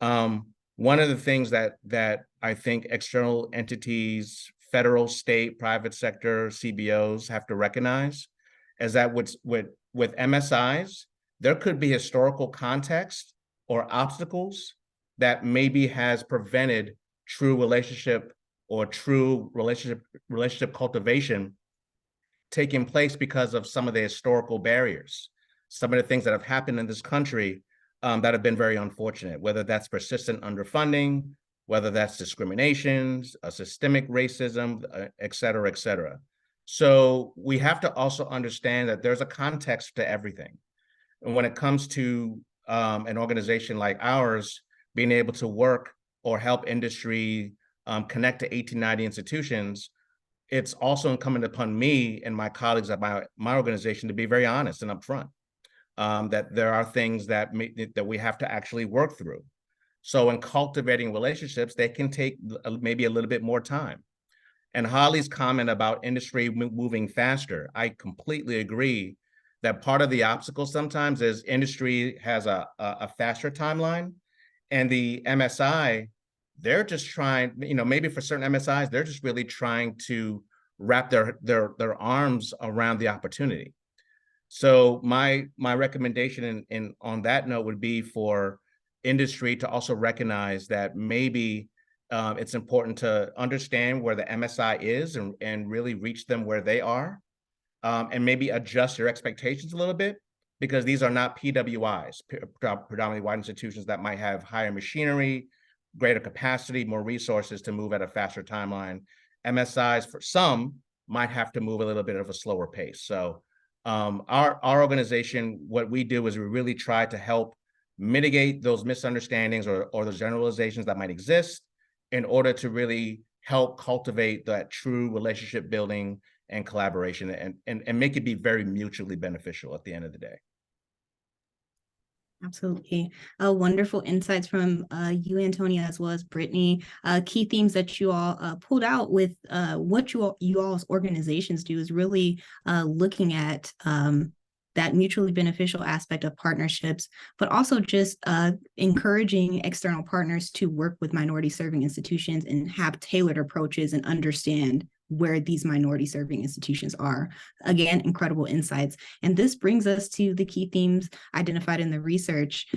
One of the things that I think external entities, federal, state, private sector, CBOs have to recognize is that with MSIs, there could be historical context or obstacles that maybe has prevented true relationship cultivation taking place because of some of the historical barriers, some of the things that have happened in this country that have been very unfortunate, whether that's persistent underfunding, whether that's discrimination, systemic racism, et cetera, et cetera. So we have to also understand that there's a context to everything. And when it comes to an organization like ours, being able to work or help industry connect to 1890 institutions, it's also incumbent upon me and my colleagues at my organization to be very honest and upfront, that there are things that we have to actually work through. So in cultivating relationships, they can take maybe a little bit more time. And Holly's comment about industry moving faster, I completely agree that part of the obstacle sometimes is industry has a faster timeline, and the MSI, they're just trying, maybe for certain MSIs, they're just really trying to wrap their arms around the opportunity. So my recommendation on that note would be for industry to also recognize that maybe it's important to understand where the MSI is and really reach them where they are, and maybe adjust your expectations a little bit, because these are not PWIs, predominantly white institutions that might have higher machinery, greater capacity, more resources to move at a faster timeline. MSIs, for some, might have to move a little bit of a slower pace. So our organization, what we do is we really try to help mitigate those misunderstandings or those generalizations that might exist in order to really help cultivate that true relationship building and collaboration and make it be very mutually beneficial at the end of the day. Absolutely. Wonderful insights from you, Antonia, as well as Brittany. Key themes that you all pulled out with what you all's organizations do is really looking at that mutually beneficial aspect of partnerships, but also just encouraging external partners to work with minority serving institutions and have tailored approaches and understand where these minority serving institutions are. Again, incredible insights. And this brings us to the key themes identified in the research.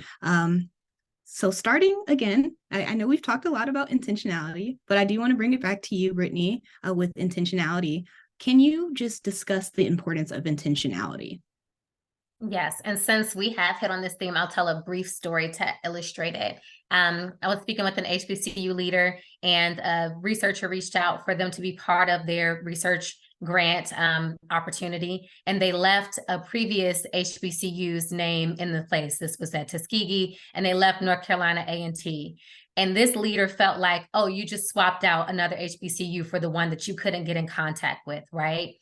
So starting again, I know we've talked a lot about intentionality, but I do want to bring it back to you, Brittany, with intentionality. Can you just discuss the importance of intentionality? Yes, and since we have hit on this theme, I'll tell a brief story to illustrate it. I was speaking with an HBCU leader, and a researcher reached out for them to be part of their research grant opportunity, and they left a previous HBCU's name in the place. This was at Tuskegee, and they left North Carolina A&T. And this leader felt like, oh, you just swapped out another HBCU for the one that you couldn't get in contact with, right?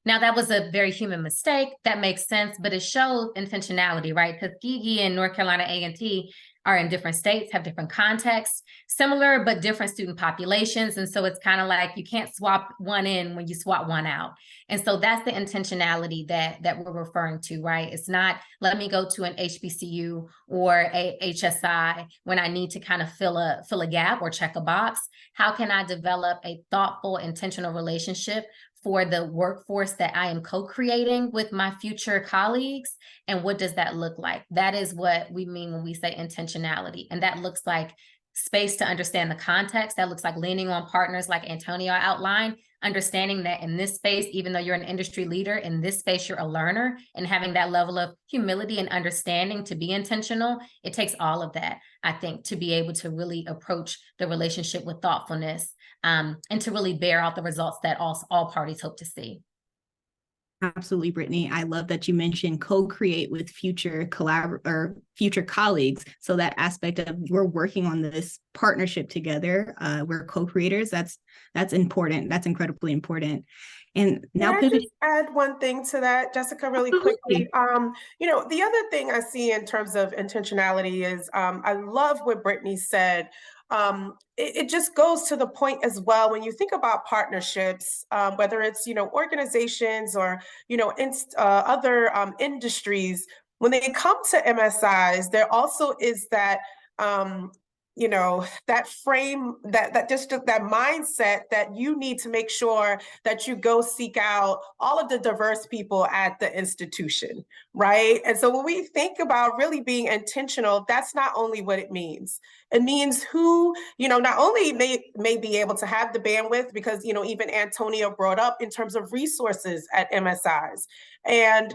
Now, that was a very human mistake. That makes sense, but it showed intentionality, right? Because Tuskegee and North Carolina A&T are in different states, have different contexts, similar but different student populations. And so it's kind of like you can't swap one in when you swap one out. And so that's the intentionality that we're referring to, right? It's not, let me go to an HBCU or a HSI when I need to kind of fill a gap or check a box. How can I develop a thoughtful, intentional relationship for the workforce that I am co-creating with my future colleagues? And what does that look like? That is what we mean when we say intentionality. And that looks like space to understand the context. That looks like leaning on partners like Antonio outlined, understanding that in this space, even though you're an industry leader, in this space, you're a learner, and having that level of humility and understanding to be intentional. It takes all of that, I think, to be able to really approach the relationship with thoughtfulness, and to really bear out the results that all parties hope to see. Absolutely, Brittany. I love that you mentioned co-create with future future colleagues. So that aspect of we're working on this partnership together. We're co-creators. That's important. That's incredibly important. And now Can I just add one thing to that, Jessica, really quickly? The other thing I see in terms of intentionality is I love what Brittany said. It just goes to the point as well when you think about partnerships, whether it's organizations or other industries. When they come to MSIs, there also is that that frame, that just that mindset that you need to make sure that you go seek out all of the diverse people at the institution, right? And so when we think about really being intentional, that's not only what it means. It means who, not only may be able to have the bandwidth, because, even Antonio brought up in terms of resources at MSIs. And,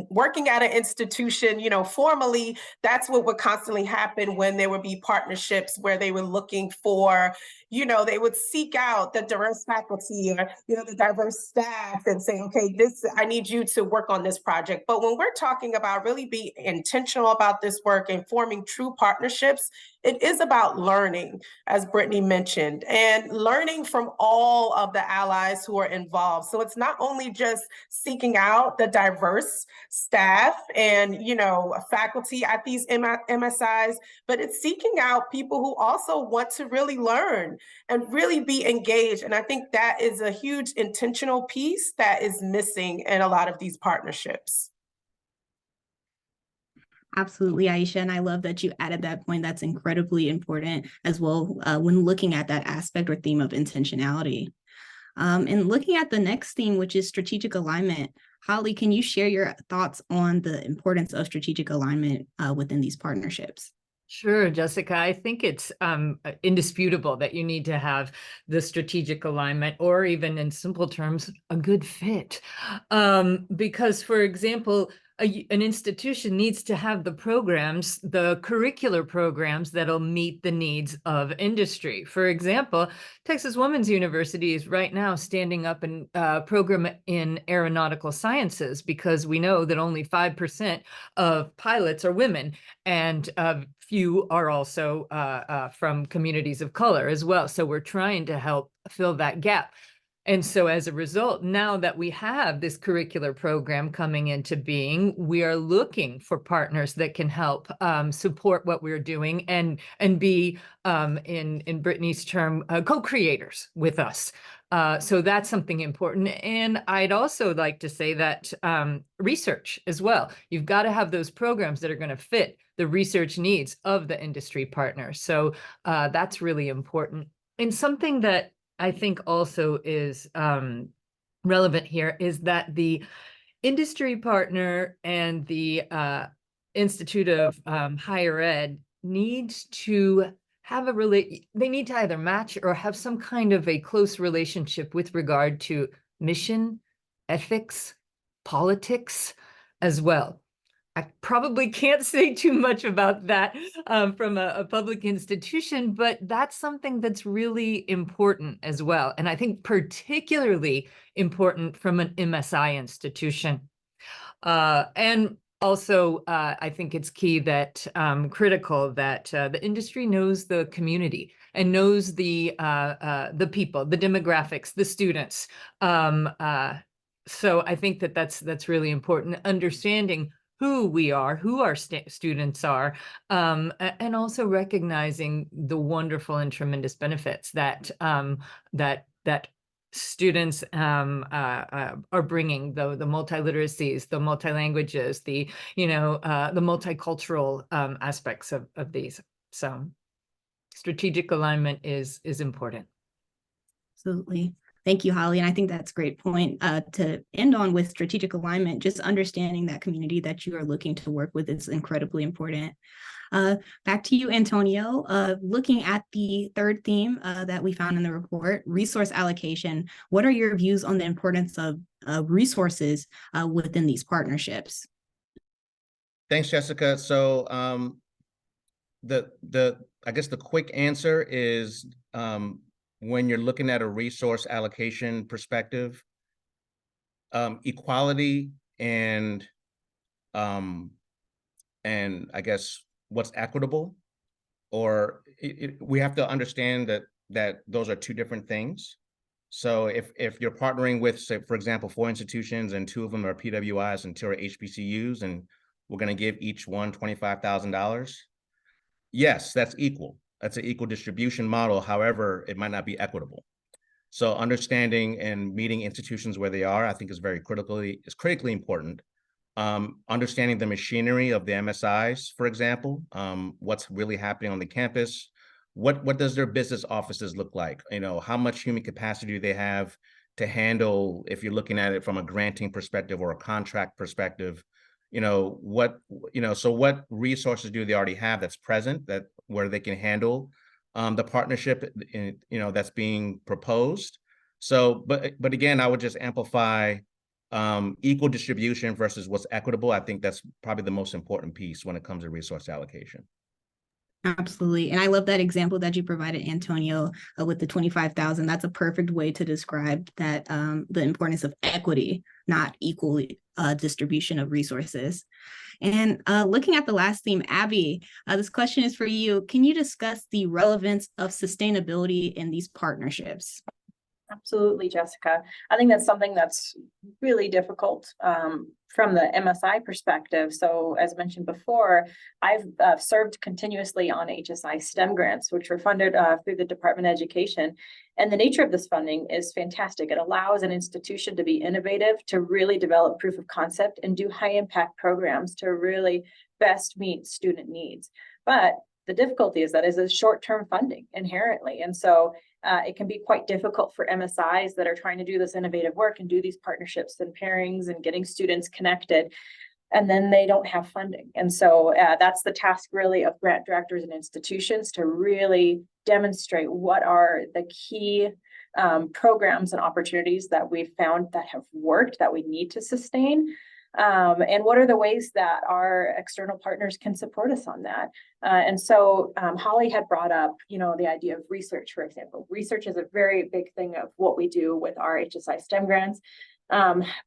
working at an institution, formally, that's what would constantly happen when there would be partnerships where they were looking for, they would seek out the diverse faculty or, the diverse staff and say, okay, I need you to work on this project. But when we're talking about really being intentional about this work and forming true partnerships, it is about learning, as Brittany mentioned, and learning from all of the allies who are involved. So it's not only just seeking out the diverse staff and, faculty at these MSIs, but it's seeking out people who also want to really learn and really be engaged. And I think that is a huge intentional piece that is missing in a lot of these partnerships. Absolutely, Aisha. And I love that you added that point. That's incredibly important as well when looking at that aspect or theme of intentionality. And looking at the next theme, which is strategic alignment. Holly, can you share your thoughts on the importance of strategic alignment within these partnerships? Sure, Jessica. I think it's indisputable that you need to have the strategic alignment, or even in simple terms, a good fit. Because, for example, an institution needs to have the programs, the curricular programs that'll meet the needs of industry. For example, Texas Women's University is right now standing up a program in aeronautical sciences, because we know that only 5% of pilots are women, and few are also from communities of color as well. So we're trying to help fill that gap. And so as a result, now that we have this curricular program coming into being, we are looking for partners that can help support what we're doing and be, in Brittany's term, co-creators with us. So that's something important. And I'd also like to say that research as well. You've got to have those programs that are going to fit the research needs of the industry partners. So that's really important. And something that I think also is relevant here is that the industry partner and the Institute of Higher Ed needs to have they need to either match or have some kind of a close relationship with regard to mission, ethics, politics as well. I probably can't say too much about that from a public institution, but that's something that's really important as well. And I think particularly important from an MSI institution. And also, I think it's key that critical that the industry knows the community and knows the people, the demographics, the students. So I think that that's really important. Understanding who we are, who our students are, and also recognizing the wonderful and tremendous benefits that that students are bringing, the multiliteracies, the multilanguages, the the multicultural aspects of these. So strategic alignment is important. Absolutely. Thank you, Holly. And I think that's a great point to end on with strategic alignment. Just understanding that community that you are looking to work with is incredibly important. Back to you, Antonio. Looking at the third theme that we found in the report, resource allocation, what are your views on the importance of resources within these partnerships? Thanks, Jessica. So I guess the quick answer is when you're looking at a resource allocation perspective, equality and I guess what's equitable, or we have to understand that those are two different things. So if you're partnering with, say, for example, 4 institutions and 2 of them are PWIs and 2 are HBCUs, and we're going to give each one $25,000, yes, that's equal. That's an equal distribution model. However, it might not be equitable. So understanding and meeting institutions where they are, I think, is critically important. Understanding the machinery of the MSIs, for example, what's really happening on the campus, what does their business offices look like? How much human capacity do they have to handle, if you're looking at it from a granting perspective or a contract perspective, so what resources do they already have that's present, where they can handle the partnership that's being proposed. So, but again, I would just amplify equal distribution versus what's equitable. I think that's probably the most important piece when it comes to resource allocation. Absolutely. And I love that example that you provided, Antonio, with the 25,000. That's a perfect way to describe that the importance of equity, not equally distribution of resources. And looking at the last theme, Abby, this question is for you. Can you discuss the relevance of sustainability in these partnerships? Absolutely, Jessica. I think that's something that's really difficult from the MSI perspective. So as mentioned before, I've served continuously on HSI STEM grants, which were funded through the Department of Education. And the nature of this funding is fantastic. It allows an institution to be innovative, to really develop proof of concept and do high impact programs to really best meet student needs. But the difficulty is that is a short-term funding inherently. And so it can be quite difficult for MSIs that are trying to do this innovative work and do these partnerships and pairings and getting students connected, and then they don't have funding. And so that's the task really of grant directors and institutions, to really demonstrate what are the key programs and opportunities that we've found that have worked, that we need to sustain. And what are the ways that our external partners can support us on that? And so Holly had brought up, the idea of research, for example. Research is a very big thing of what we do with our HSI STEM grants.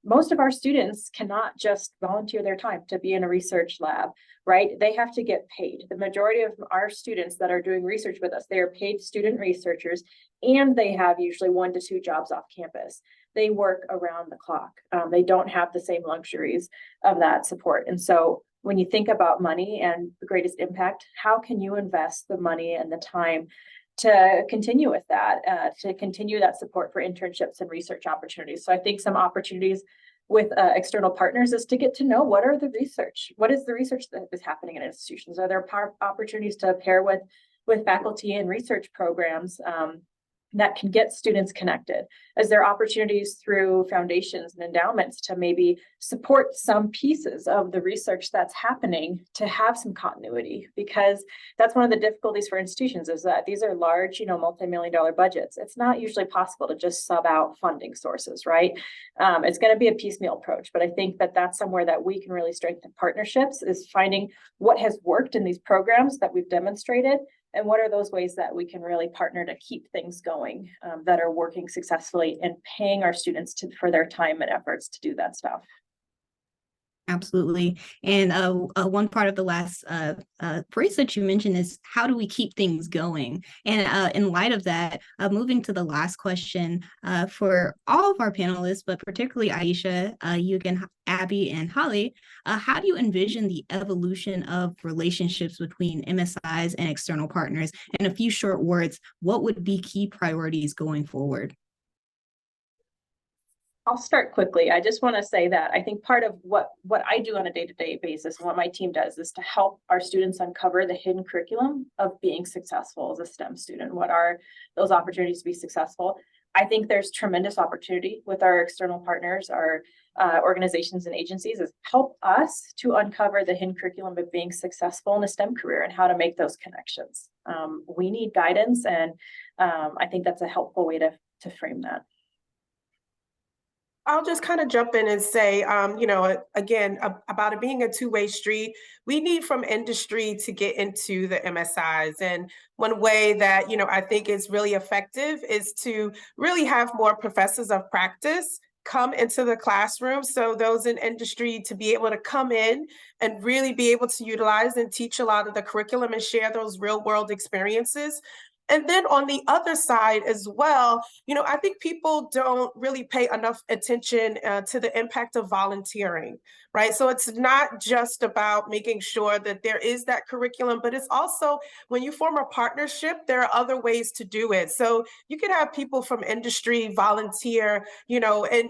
Most of our students cannot just volunteer their time to be in a research lab, right? They have to get paid. The majority of our students that are doing research with us, they are paid student researchers, and they have usually 1 to 2 jobs off campus. They work around the clock. They don't have the same luxuries of that support. And so when you think about money and the greatest impact, how can you invest the money and the time to continue with that, to continue that support for internships and research opportunities? So I think some opportunities with external partners is to get to know what is the research that is happening in institutions. Are there opportunities to pair with faculty and research programs that can get students connected? Is there opportunities through foundations and endowments to maybe support some pieces of the research that's happening to have some continuity? Because that's one of the difficulties for institutions, is that these are large, multi-million-dollar budgets. It's not usually possible to just sub out funding sources, right? It's going to be a piecemeal approach, but I think that that's somewhere that we can really strengthen partnerships, is finding what has worked in these programs that we've demonstrated, and what are those ways that we can really partner to keep things going that are working successfully, and paying our students for their time and efforts to do that stuff. Absolutely. And one part of the last phrase that you mentioned is, how do we keep things going? And in light of that, moving to the last question for all of our panelists, but particularly Aisha, Yugen, Abby, and Holly, how do you envision the evolution of relationships between MSIs and external partners? In a few short words, what would be key priorities going forward? I'll start quickly. I just want to say that I think part of what I do on a day-to-day basis, and what my team does, is to help our students uncover the hidden curriculum of being successful as a STEM student. What are those opportunities to be successful? I think there's tremendous opportunity with our external partners, our organizations and agencies, is help us to uncover the hidden curriculum of being successful in a STEM career and how to make those connections. We need guidance, and I think that's a helpful way to frame that. I'll just kind of jump in and say, again, about it being a two-way street. We need from industry to get into the MSIs. And one way that, I think is really effective is to really have more professors of practice come into the classroom. So those in industry to be able to come in and really be able to utilize and teach a lot of the curriculum and share those real world experiences. And then on the other side as well, I think people don't really pay enough attention to the impact of volunteering, right? So it's not just about making sure that there is that curriculum, but it's also, when you form a partnership, there are other ways to do it. So you can have people from industry volunteer, in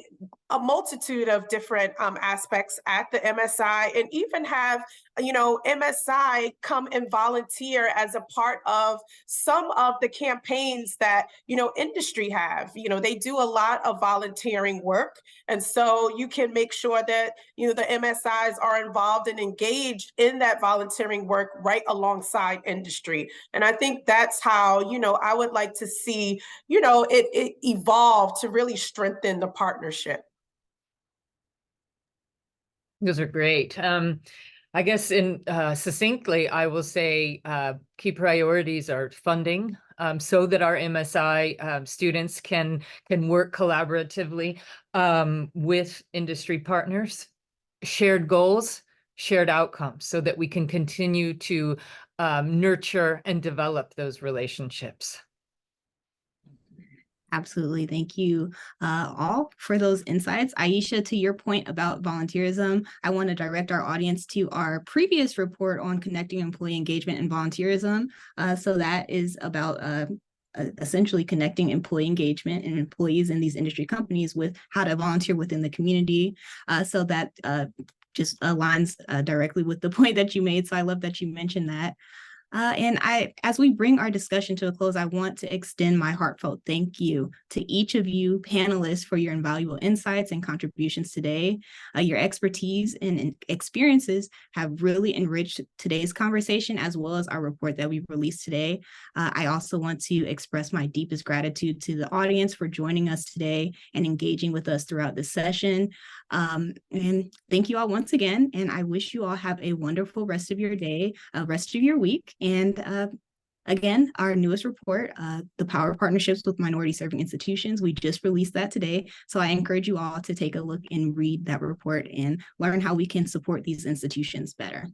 a multitude of different aspects at the MSI, and even have MSI come and volunteer as a part of some of the campaigns that, industry have. They do a lot of volunteering work. And so you can make sure that, the MSIs are involved and engaged in that volunteering work right alongside industry. And I think that's how, I would like to see, it evolve to really strengthen the partnership. Those are great. I guess succinctly, I will say key priorities are funding, so that our MSI students can work collaboratively with industry partners, shared goals, shared outcomes, so that we can continue to nurture and develop those relationships. Absolutely. Thank you all for those insights. Aisha, to your point about volunteerism, I want to direct our audience to our previous report on connecting employee engagement and volunteerism. So that is about essentially connecting employee engagement and employees in these industry companies with how to volunteer within the community. So that just aligns directly with the point that you made. So I love that you mentioned that. And as we bring our discussion to a close, I want to extend my heartfelt thank you to each of you panelists for your invaluable insights and contributions today. Your expertise and experiences have really enriched today's conversation, as well as our report that we released today. I also want to express my deepest gratitude to the audience for joining us today and engaging with us throughout this session. And thank you all once again. And I wish you all have a wonderful rest of your day, rest of your week. And Again, our newest report, the Power of Partnerships with Minority Serving Institutions, we just released that today. So I encourage you all to take a look and read that report and learn how we can support these institutions better.